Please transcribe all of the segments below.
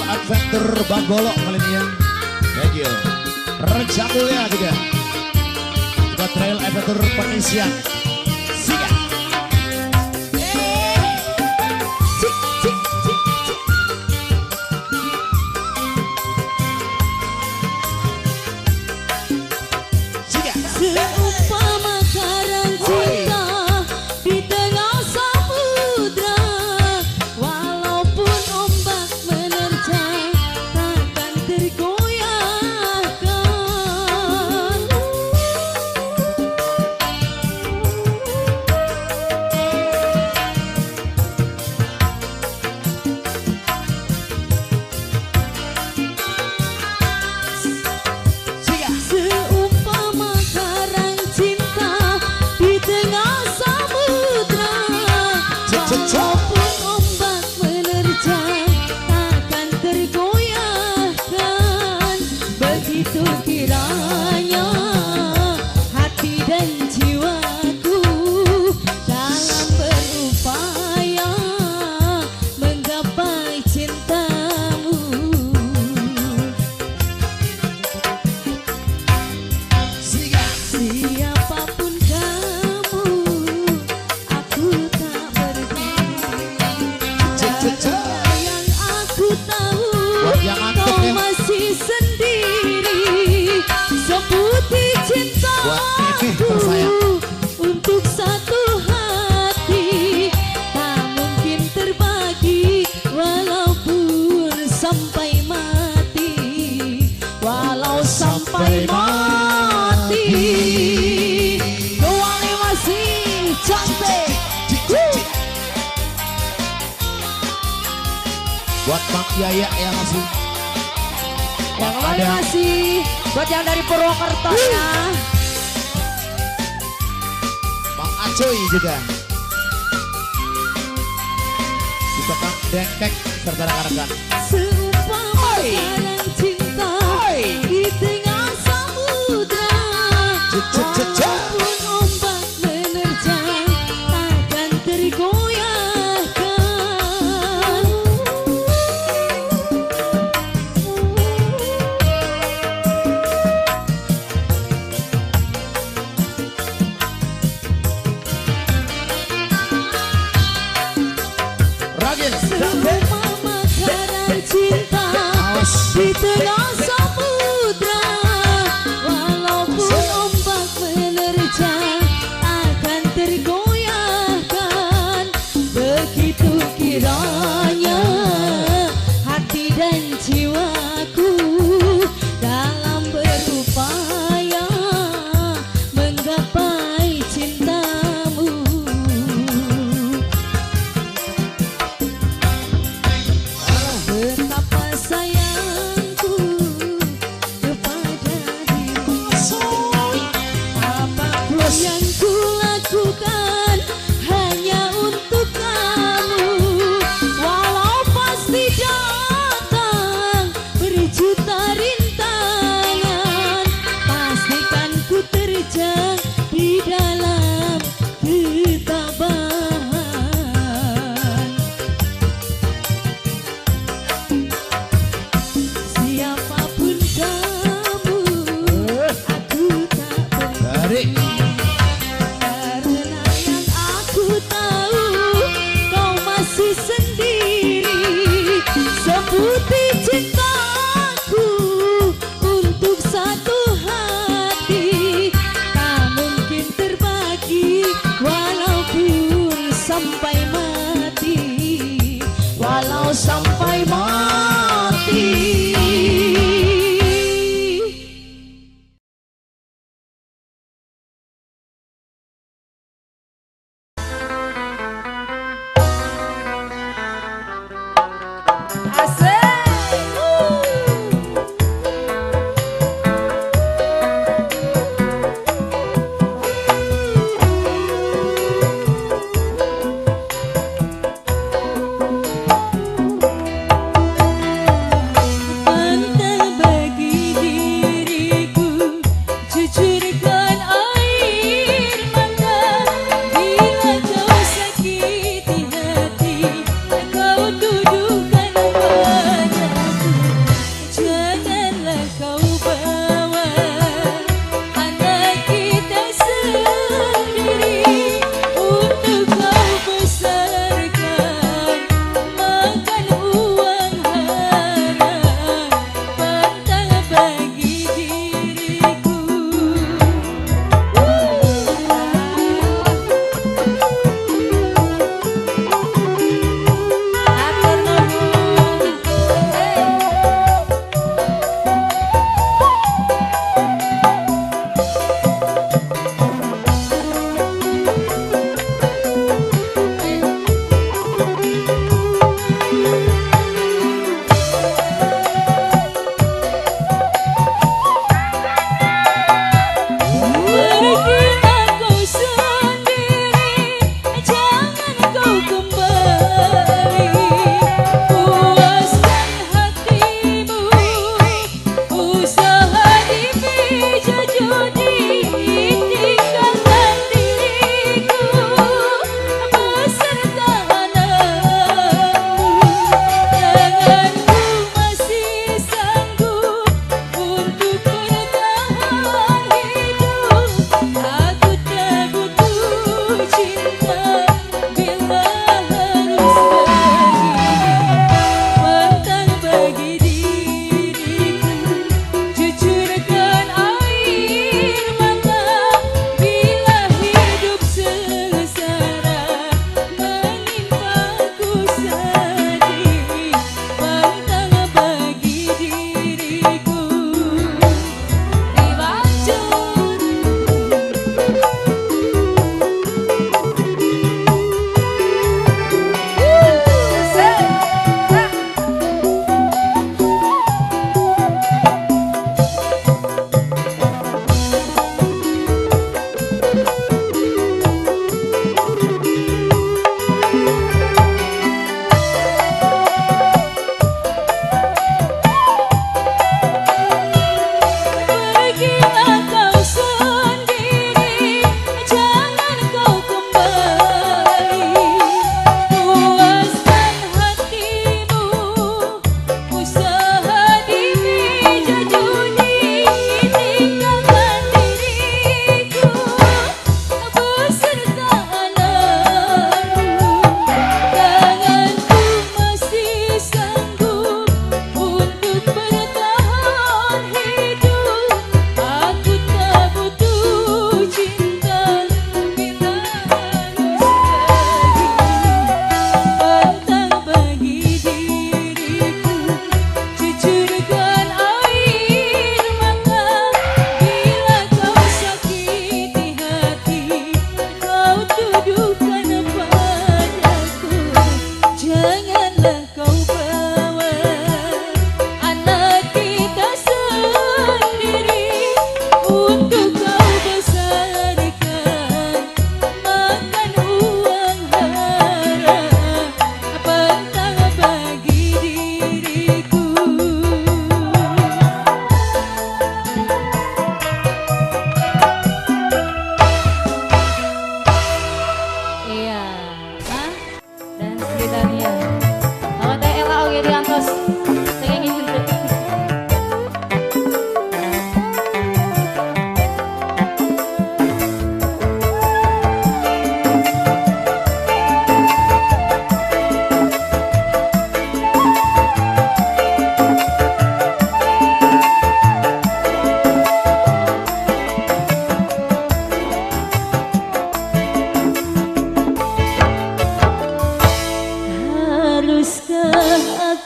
Adventure Bagolok kali ini ya. Thank you. Reja Mulia juga. Juga Trail Adventure Pengisian. Siap. Seumpama karang cinta di tengah samudra, walaupun ombak menerjang takkan tergoyahkan. Seumpama karang cinta di tengah samudra, walaupun ombak menerjang takkan tergoyahkan. Begitu kiranya hati dan jiwaku dalam berupaya menggapai cintamu. Siapapun kamu, aku tak pergi. Karena yang aku tahu, kau masih sendiri. Seputih cintaku untuk satu hati, tak mungkin terbagi walaupun sampai mati. Walau sampai mati, kecuali masih cantik. Buat Bang Yaya yang ngasih. Yang lain masih buat yang dari Purwokerto ya. Bang Acoy juga. Juga Kang Dengkek serta rekan-rekan. Seumpama karang cinta di tengah samudra, walaupun ombak menerjang takkan tergoyahkan. Ragil. Seumpama karang cinta di tengah samudra, walaupun ombak menerjang akan tergoyahkan. Begitu kiranya hati dan jiwaku dalam berupaya menggapai cintamu. Betapa sayangku kepada dirimu, apapun yang kulakukan hanya untuk kamu. Walau pasti datang berjuta rintangan, pastikan ku terjang di dalam ketabahan. Siapapun kamu, aku tak Dari peduli. Karena yang aku tahu, kau masih sendiri. Seputih cintaku untuk satu hati, tak mungkin terbagi walaupun sampai mati. Walau sampai mati. Kau tuduhkan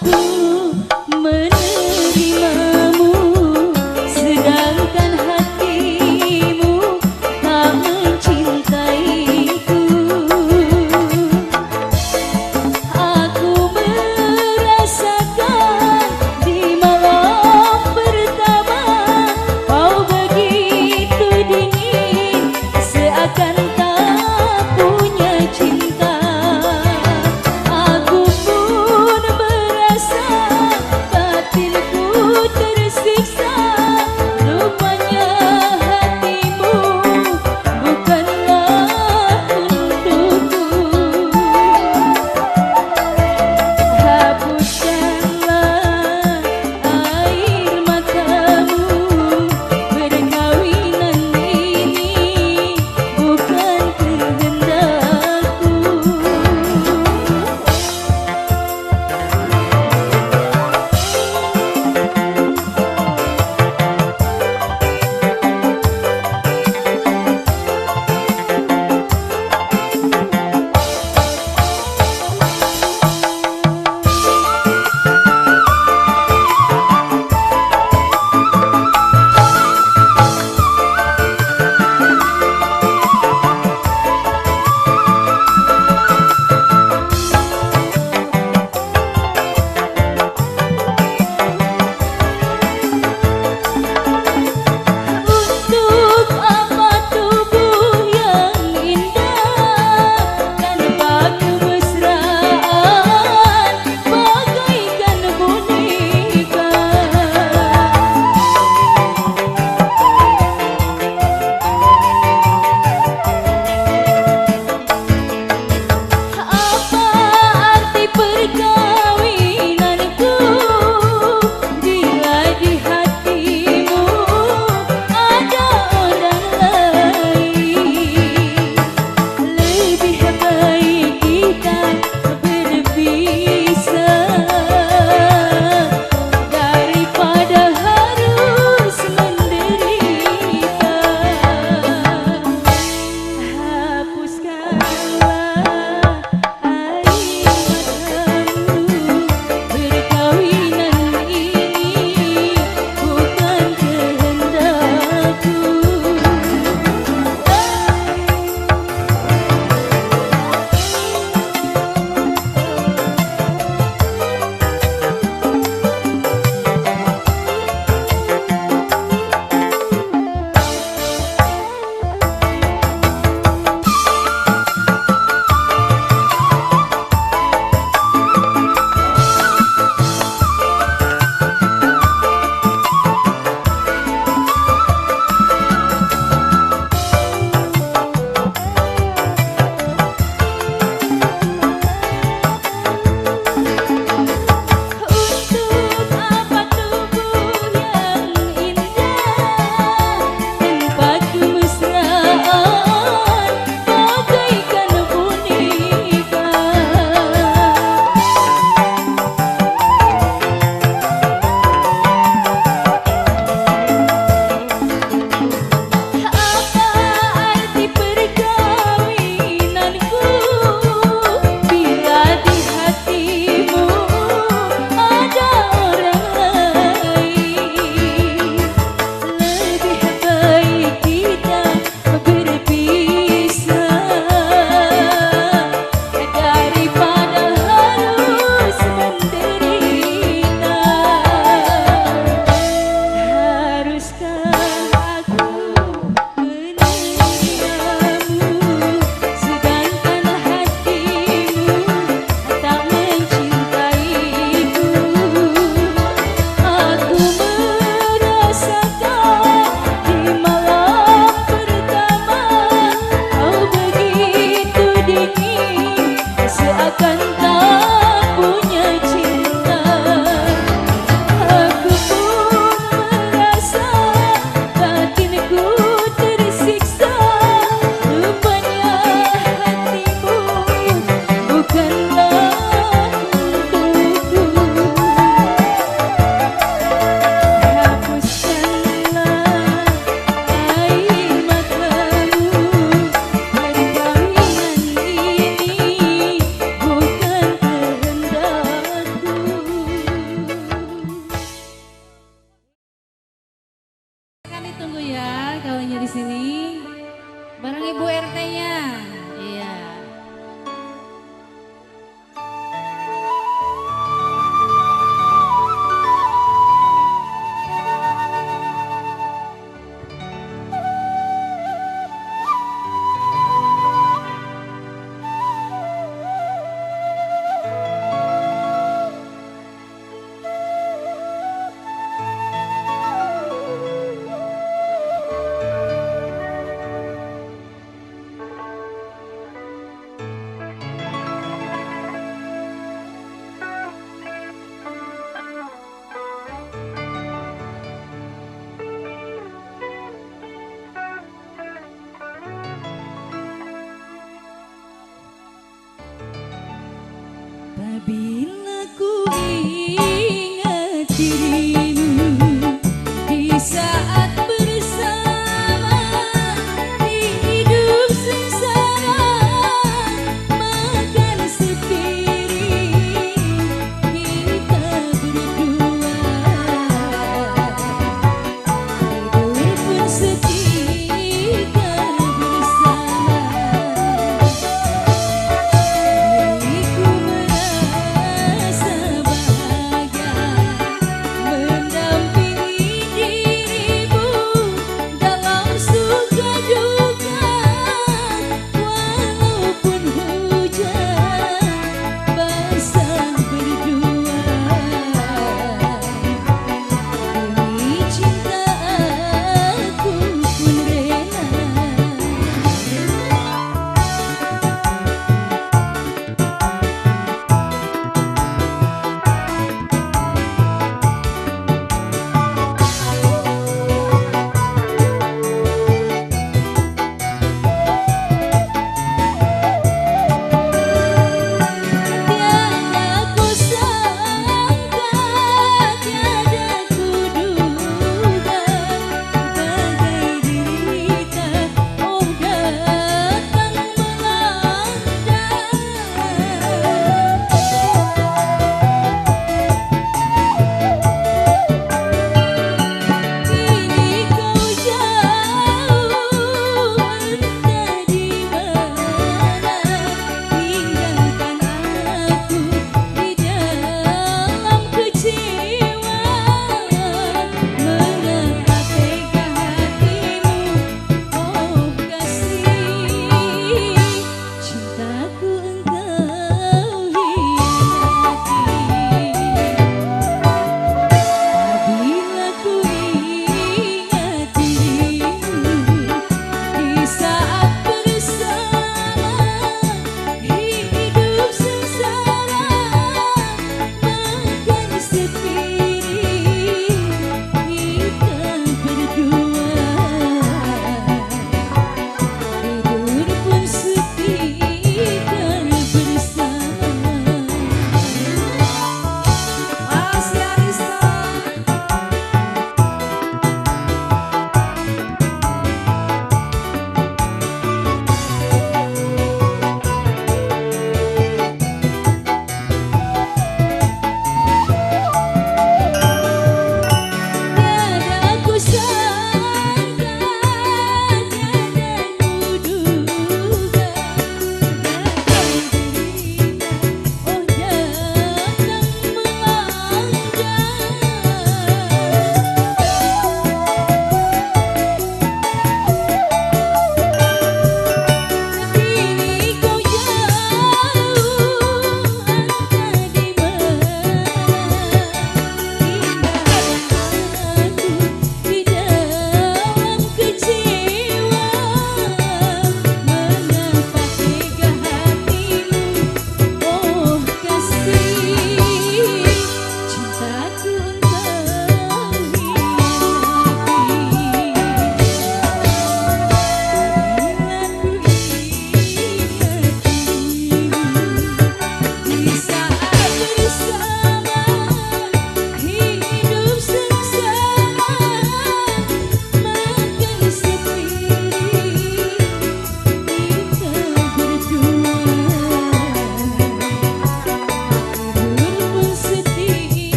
aku menerimamu, sedangkan hatimu tak mencintaiku. Aku merasakan di malam pertama kau begitu dingin, seakan tak punya cinta. Aku pun merasa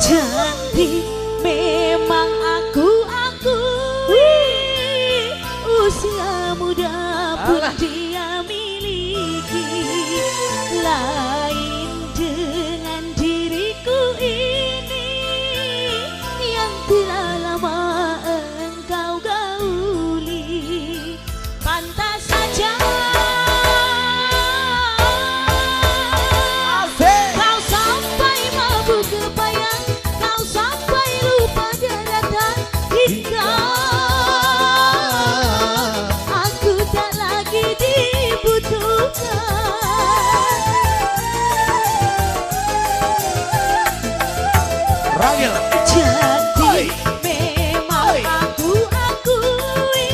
Cantik memang aku usia muda pun dia miliki. Lain dengan diriku ini yang telah lama engkau gauli. Pantas saja kau sampai mabuk kepayang, kau sampai lupa daratan hingga aku tak lagi dibutuhkan. Ragil. Jadi memang aku akui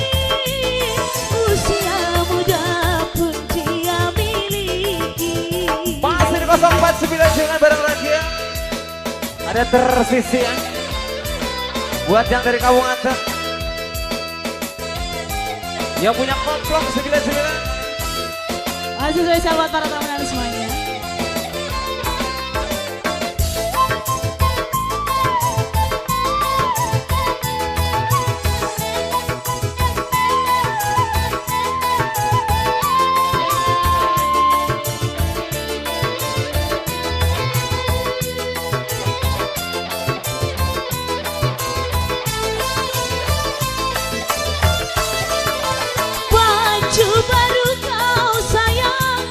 usia muda pun dia miliki. Masih di 049 jangan bareng lagi ya. Ada tersisi ya. Buat yang dari Kampung Antep, yang punya komplok 99. Masih saya sahabat para tamunan semuanya. Baju baru kau sayang,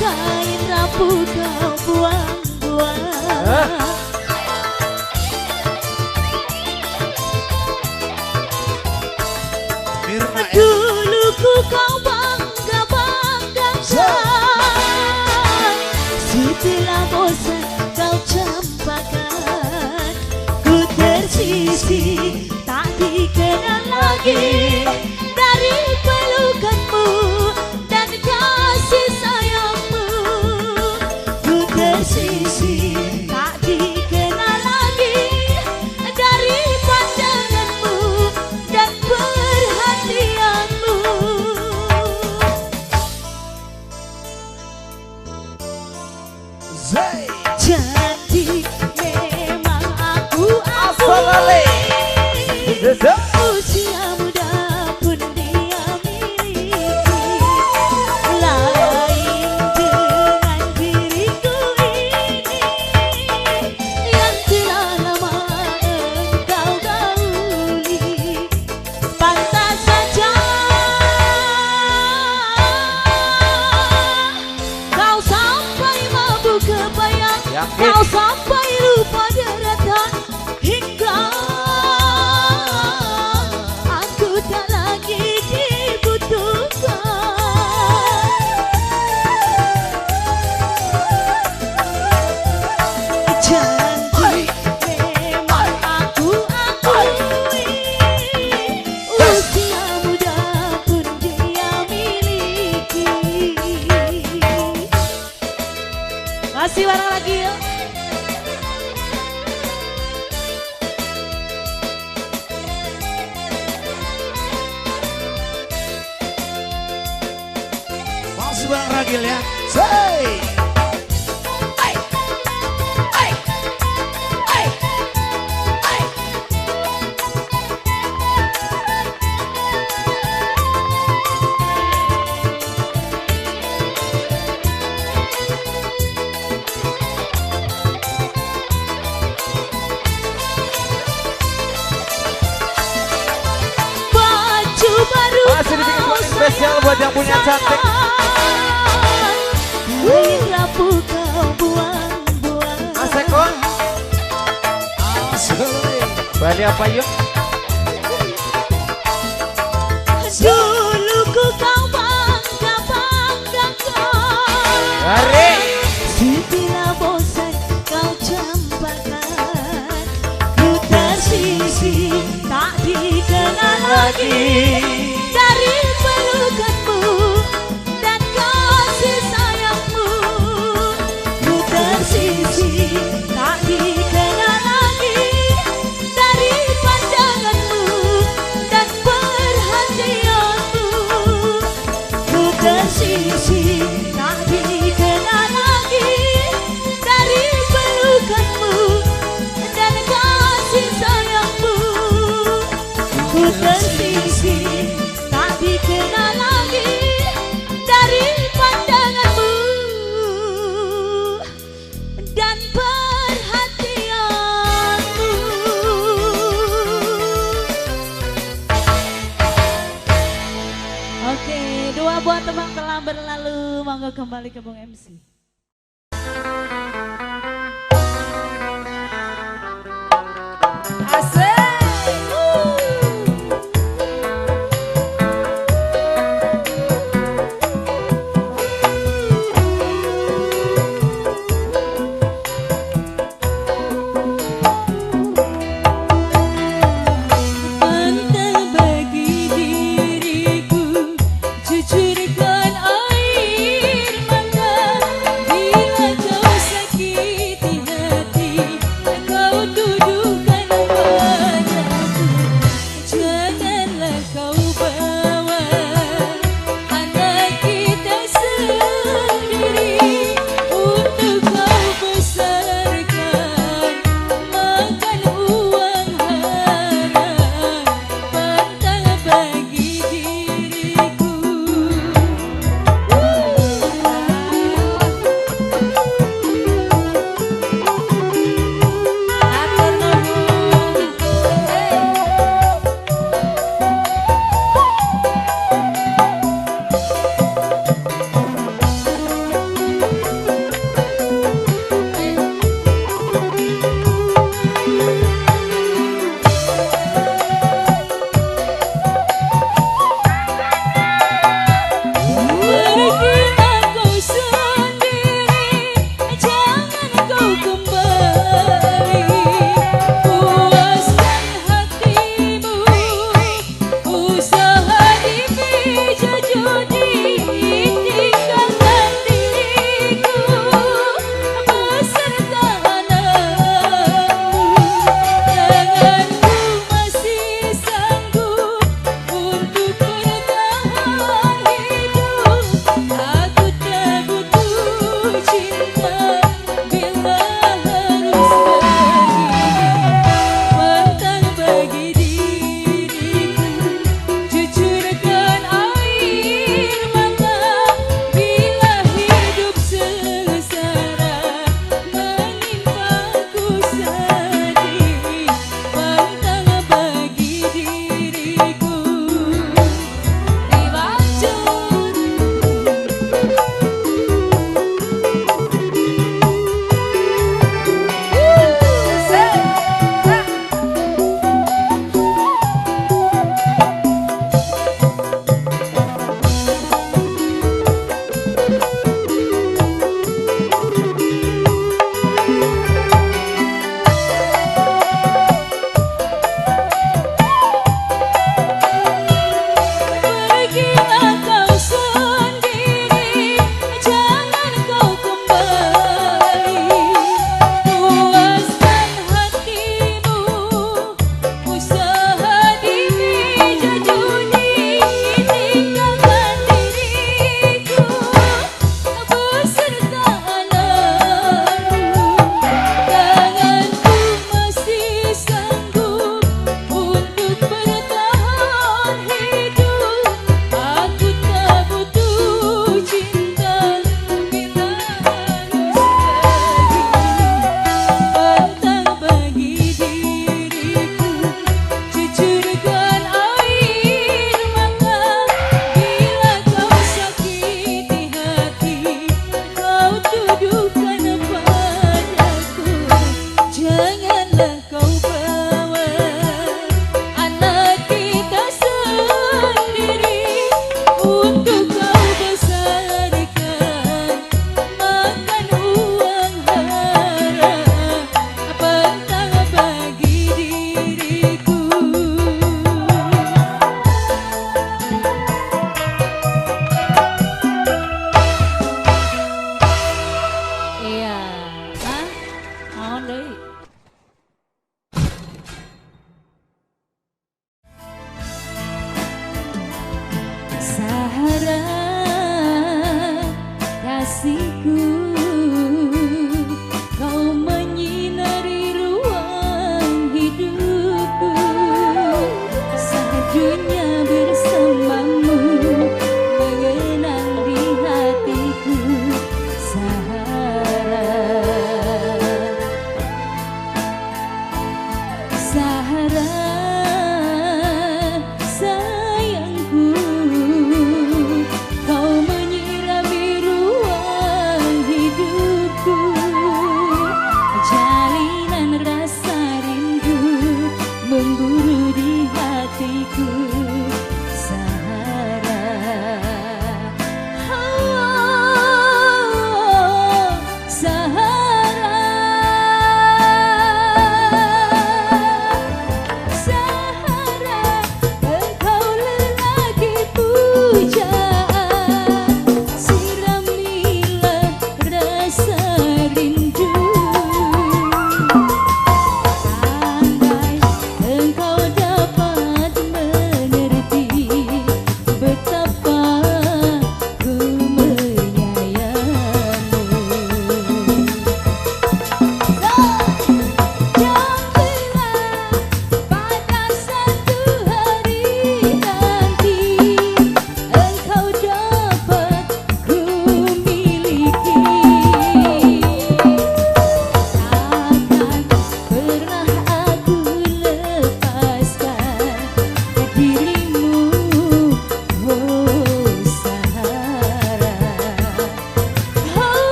kain rapuh kau buang-buang. Mirna ya. Dulu ku kau bangga-banggakan, setelah bosan kau campakan. Ku tersisih tak dikenal lagi dari pelukanmu dan kasih sayangmu. Ku tersisih tak dikenal lagi dari pandanganmu dan perhatianmu. Zay. Jadi memang aku Asalale. usia muda pun dia miliki. Lain dengan diriku ini yang telah lama engkau gauli. Pantas saja kau sampai mabuk kepayang, Yakin? kau sampai lupa daratan hingga aku tak lagi dibutuhkan. Janji memang aku akui usia muda pun dia miliki. Masih bareng lagi yuk. Masih Bang Ragil ya. Zay. Baju baru Masih dibikin kau spesial buat yang punya cantik. kain rapuh kau buang-buang. Mas Eko, Asalale. Bali apa yuk? Dulu ku kau bangga-banggakan, Hari setelah bosan kau campakan. Ku tersisih tak dikenal lagi dari pelukanmu dan kasih sayangmu. Ku tersisih tak dikenal lagi dari pandanganmu dan perhatianmu. Ku tersisih tak dikenal lagi dari pelukanmu tersisi, tak dikenal lagi dari pandanganmu dan perhatianmu. Oke, dua buah tembang telah berlalu. Monggo kembali ke Bung MC. Asik. Entah bagi diriku jujurkan air mata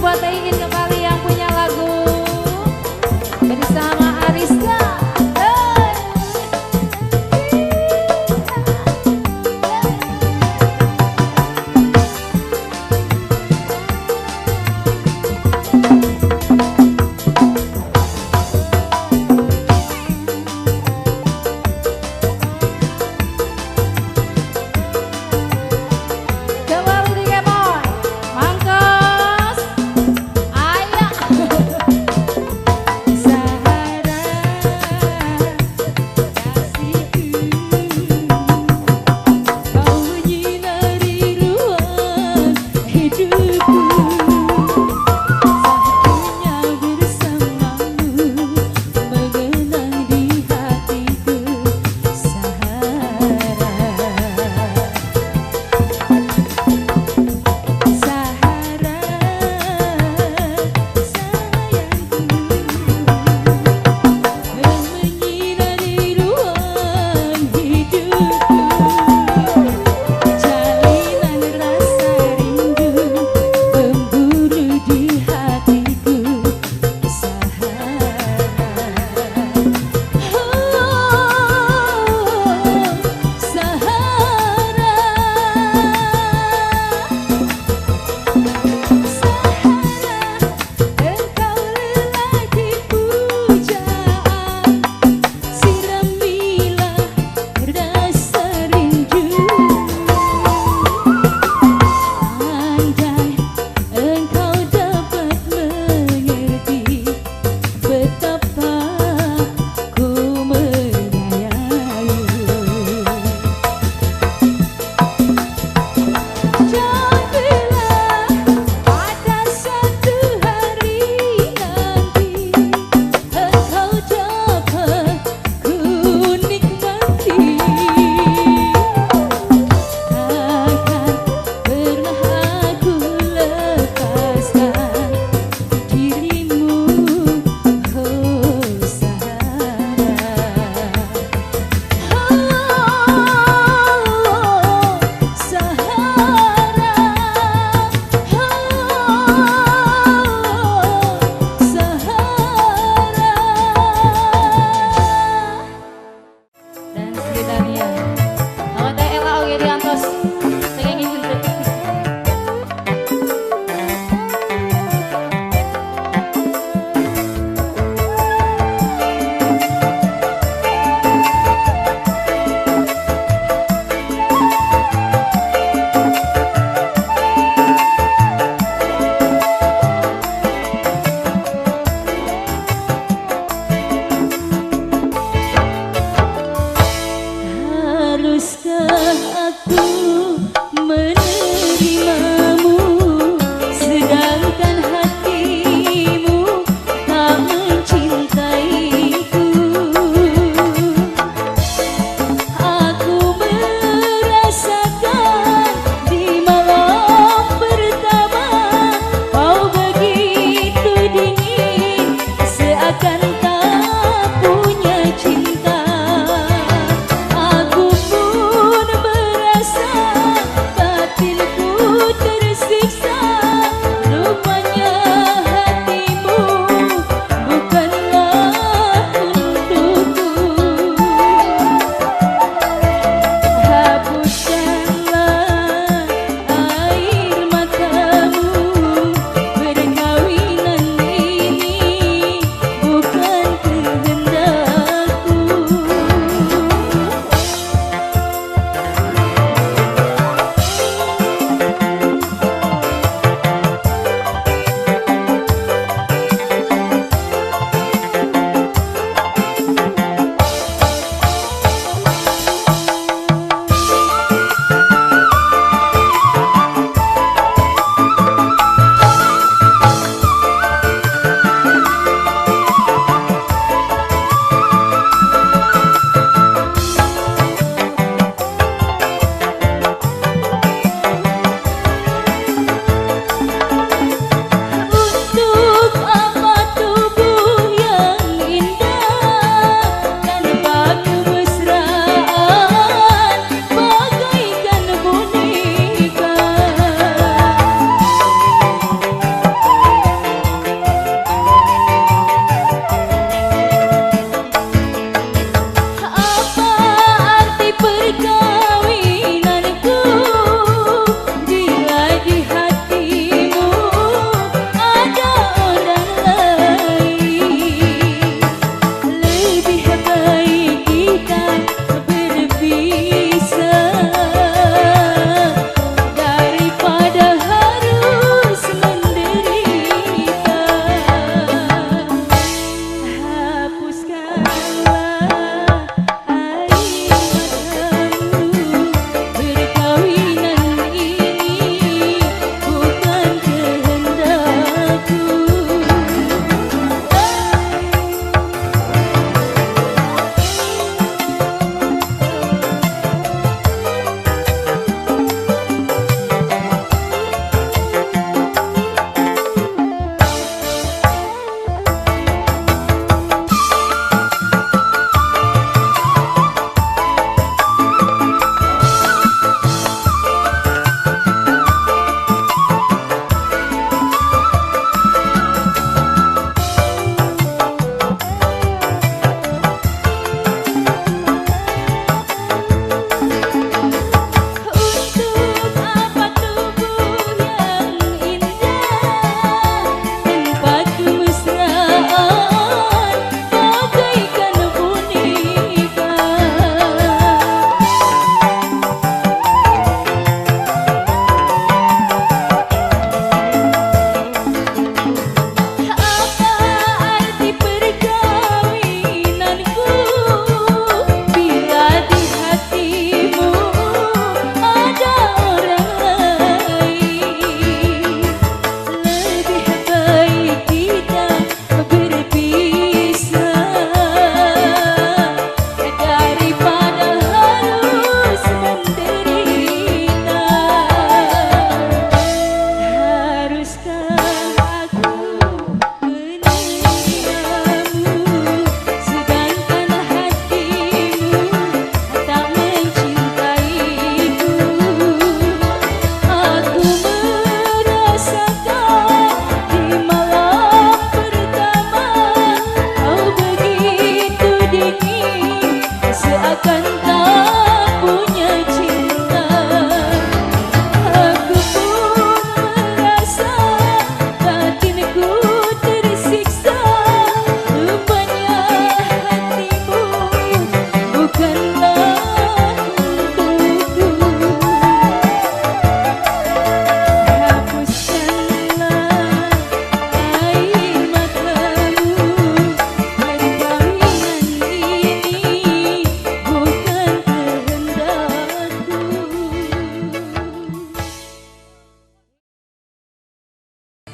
buat ingin kembali yang punya lagu bersama Ariska. Kembali di Kemoy, Mangkos.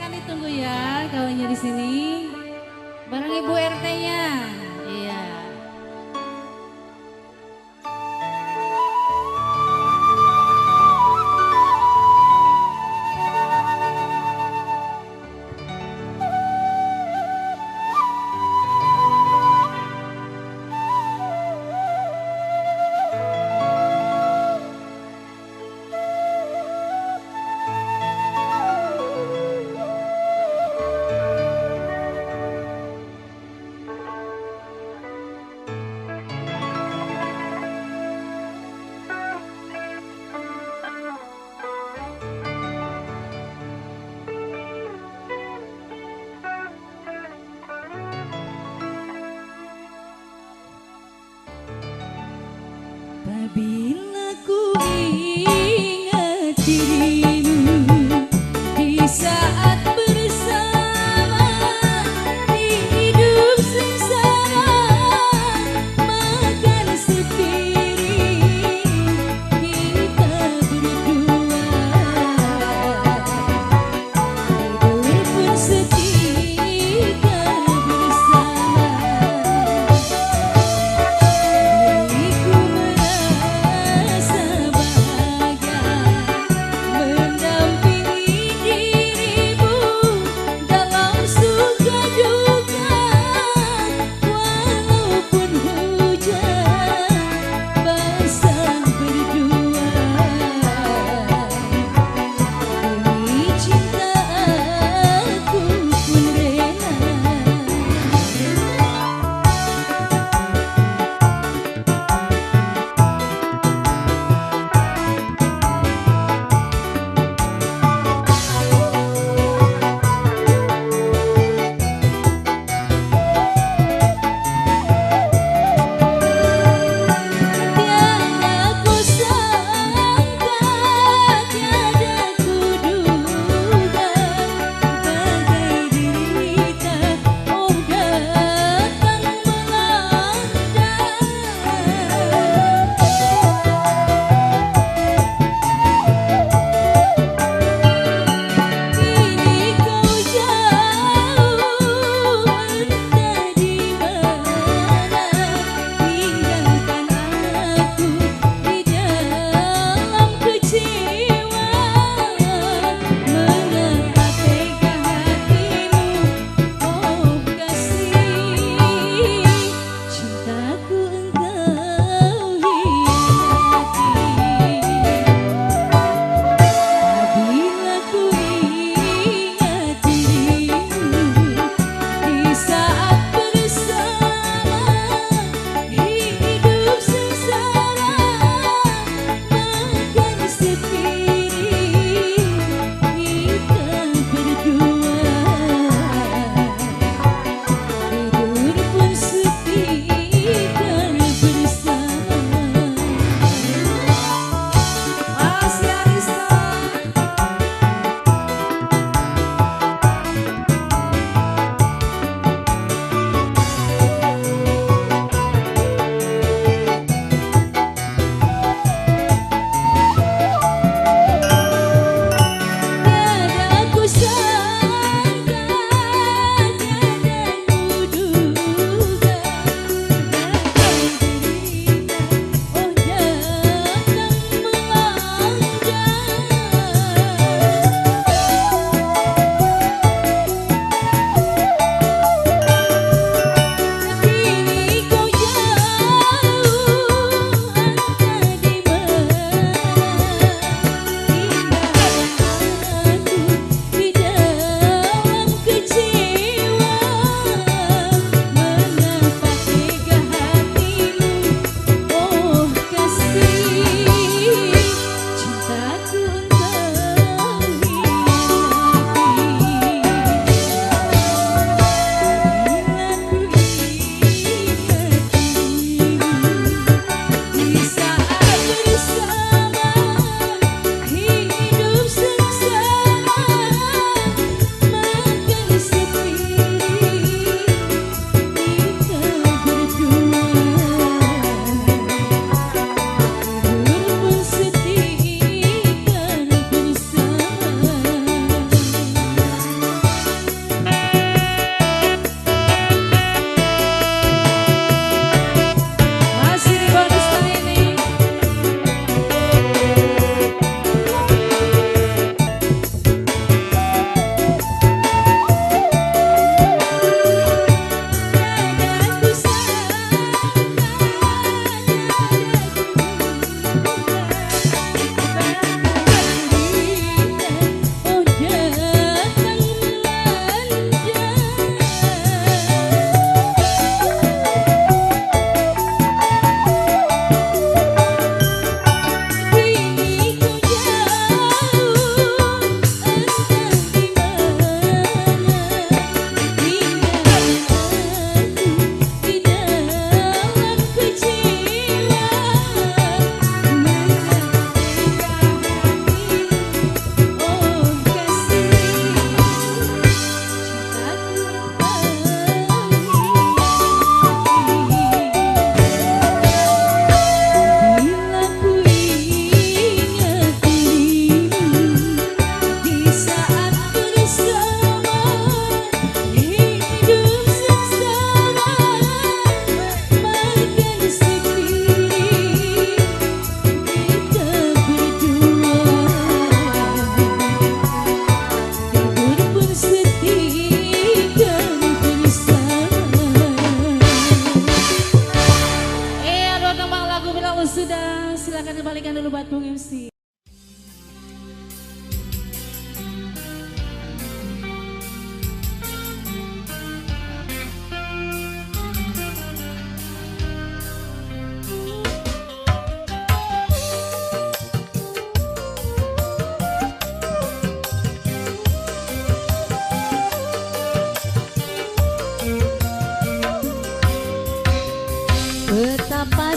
silakan ditunggu ya kawinnya di sini. Bareng Ibu RT-nya. Iya.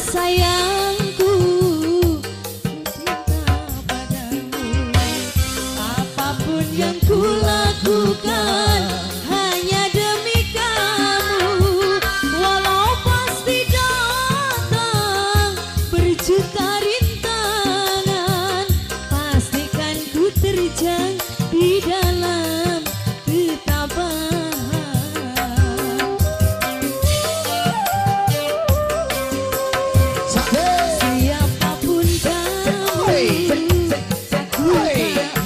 sayangku, cinta padamu. Apapun yang kulakukan hanya demi kamu. Walau pasti datang berjuta rintangan, pastikan ku terjang di dalam ketabahan. Siapapun kamu, aku tak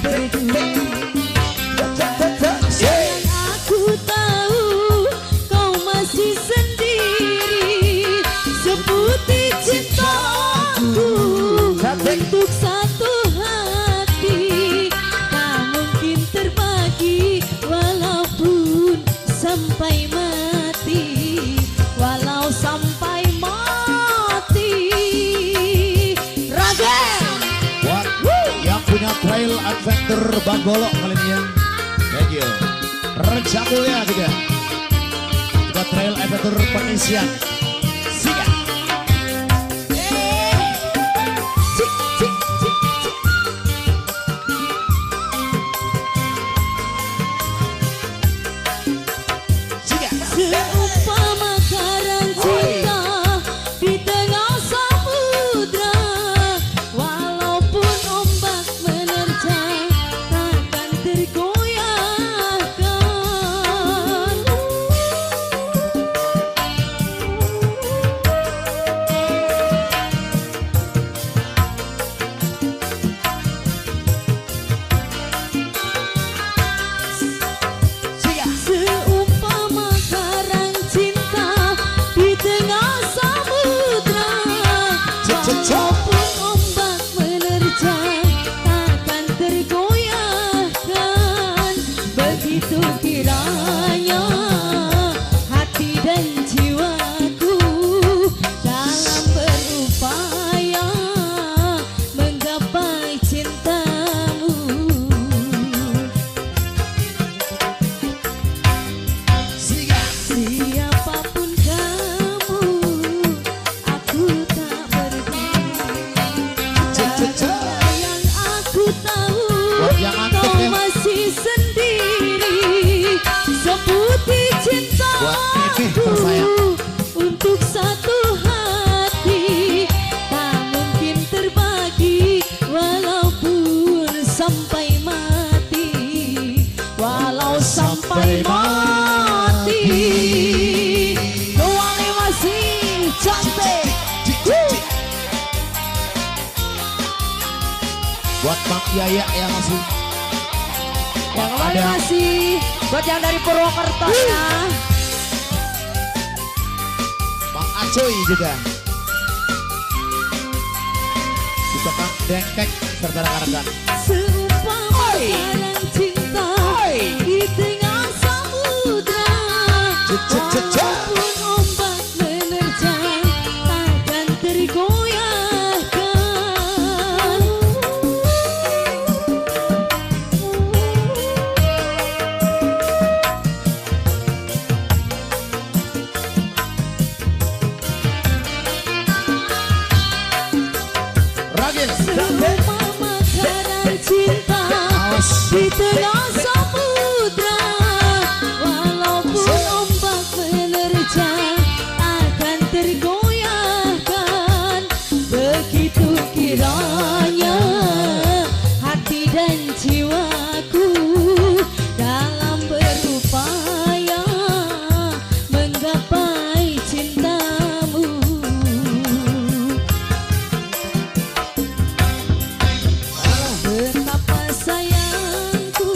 peduli. Dan aku tahu kau masih sendiri, seputih cintaku untuk satu hati. Tak mungkin terbagi walaupun sampai mati, walau sampai mati. Raden Buat yang punya trail adventure Banggolo kali ini ya. Thank you. Reja mulia juga. Juga trail adventure Pengisian. Siga. Siga. seumpama karang cinta di tengah samudra, walaupun ombak menerjang takkan tergoyahkan. Siga. Seumpama karang cinta di tengah samudra, walaupun ombak menerjang takkan tergoyahkan. Begitu kiranya hati dan jiwaku dalam berupaya menggapai cintamu. Siga. Siapapun kamu, aku tak peduli. Yang aku tahu Buat yang antik kau ya. masih sendiri, seputih Buat Mimi cintaku tersayang. untuk satu hati. Tak mungkin terbagi walaupun sampai mati, walau sampai mati. Doang masih cantik. Buat Bang Yaya yang masih Yang kembali ada. masih buat yang dari Purwokerto ya. Bang Acoy juga. Juga Kang Dengkek serta rekan-rekan. Seumpama karang cinta di tengah samudra, walaupun ombak menerjang takkan tergoyahkan. Ragil. Seumpama karang cinta Awas. di tengah samudra, walaupun ombak menerjang akan tergoyahkan. Begitu kiranya hati dan jiwaku dalam berupaya menggapai cintamu. Betapa sayangku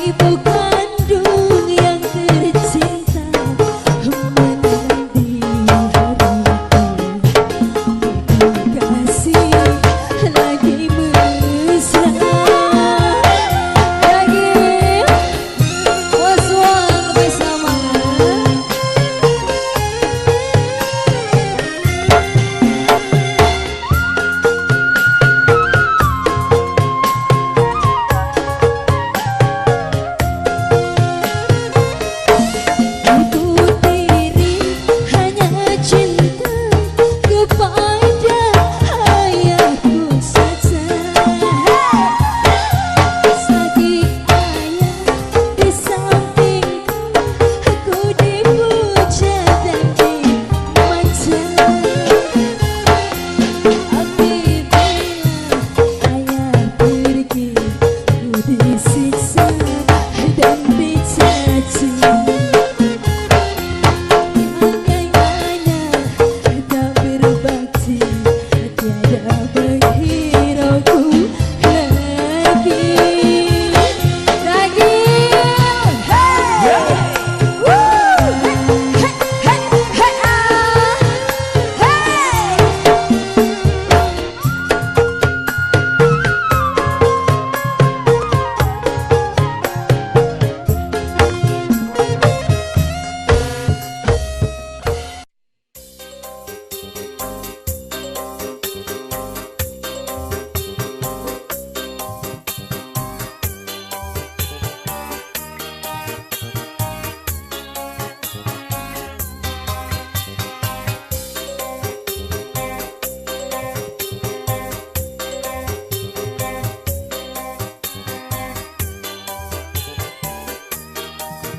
ibu kandung yang tercinta menanti hariku kasih lagi mesra lagi waswan bersama.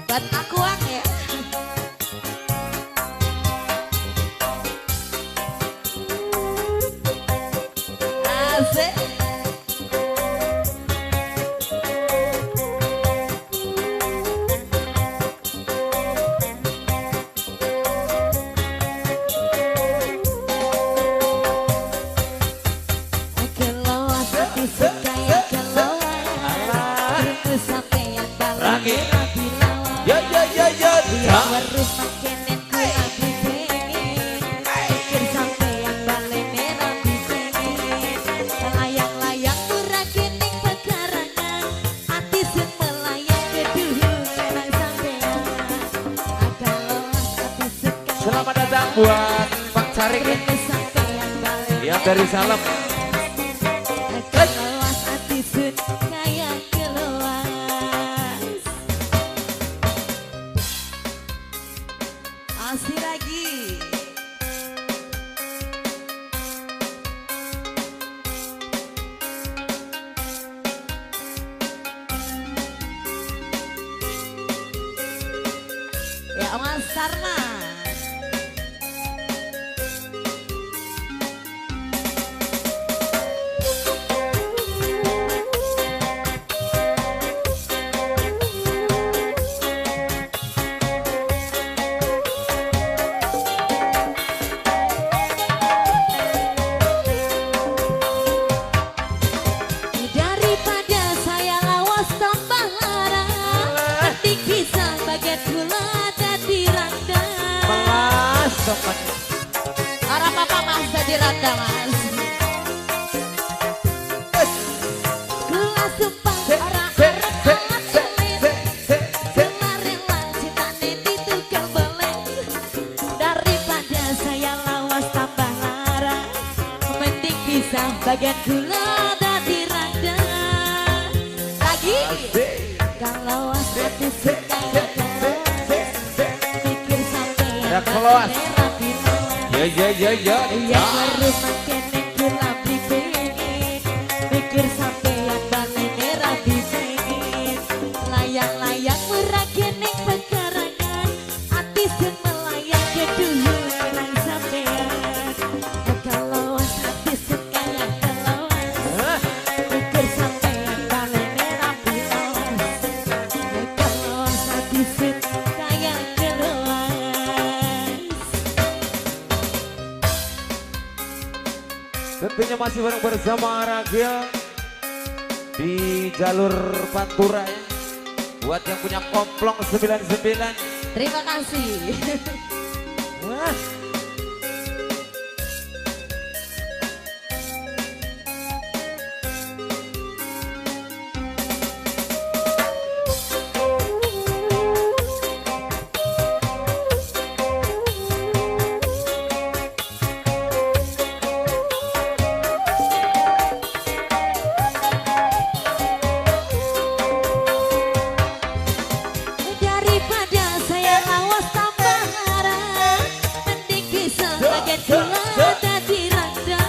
Buat akuang ya. Asik. Keloas hati sekaya keloas terus sampai yang dalam rapi lawan. Ya Harus makenin ku abdi pengen pikir sampai yang balik merah pengen layang-layang murah kening pekarangan hati sun melayang ke dulu kenang sampean keloas hati sekaya. Selamat datang buat Pak Carik Sampean balik yang dari Salem. keloas hati sun kaya keloas. Masih lagi. Ya Mas Sarna. Daripada saya lawas tambah lara, ketik pisang baget gula dadi randa. Mas teman. Arah papa mas dadi randa mas. Gula sumpah arah kemarin lah cintane ditukar beleng. Daripada saya lawas tambah lara, mending pisang baget gula dadi randa. Lagi. Kalau hati sekaya pikir sampai Ada keloas. Ya. yang harus makin gula pengen pikir sampai yang balik merah pengen layang-layang murah kening pekarangan hati sun melayang ke dulu kenang sampean keloas hati sekaya keloas pikir sampai yang balik merah pengen keloas hati sekaya keloas. Tentunya masih bareng bersama Ragil di jalur Pantura ya. Buat yang punya komplong 99. Terima kasih. Wah. Daripada saya lawas tambah marah, mending kisah bagian gula tadi rada.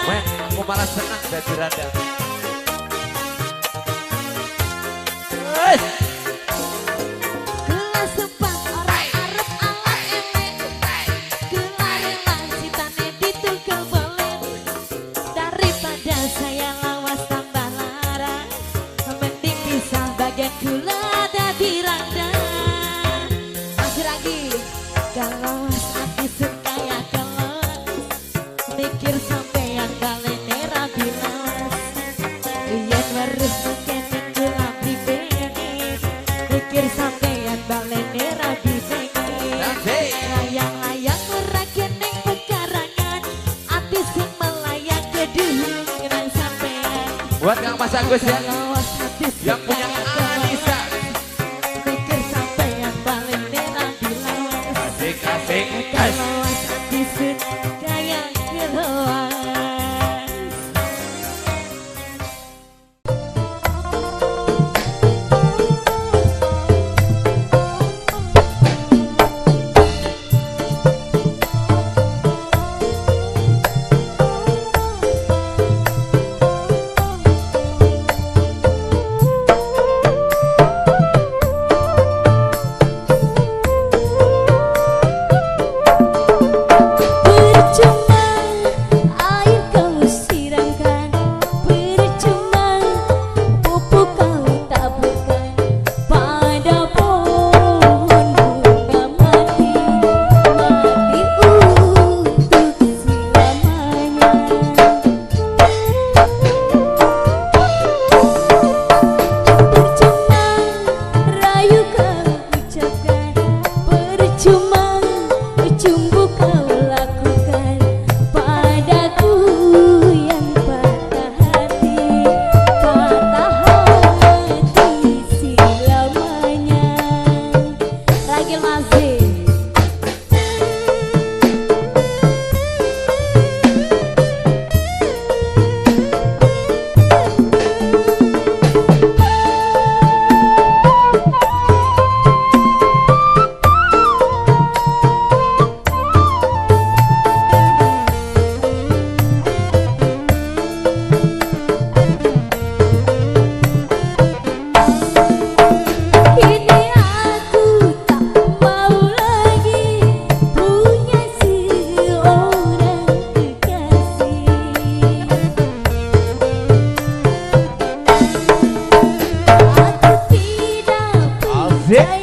Men, aku malah senang jadi rada. Gula sempat orang arep alat emek, gula rela citane ditunggal balen. Daripada saya lawas tambah lara, mending kisah bagian gula tadi rada. Masih lagi, kalau hati suka ya kalau mikir sampean balen era bilas. Yen harus mungkin gelap di bene, mikir sampean balen era di bene. Layang-layang ora keneng pekarangan, ati sing melayang kedungan sampean. Buat Kang Mas Agus ya, Kalau hati yang punya Anissa. mikir sampean balen era bilas. Asik-asik. Kalau hati suka ya keluar. Percuma air kau siramkan, percuma pupuk kau taburkan pada pohon bunga mati, mati untuk selamanya. Percuma rayu kau ucapkan, percuma cumbu kau lakukan padaku yang patah hati selamanya. Lagi masih. Kini aku tak mau lagi punya seorang kekasih. Aku tidak Asik.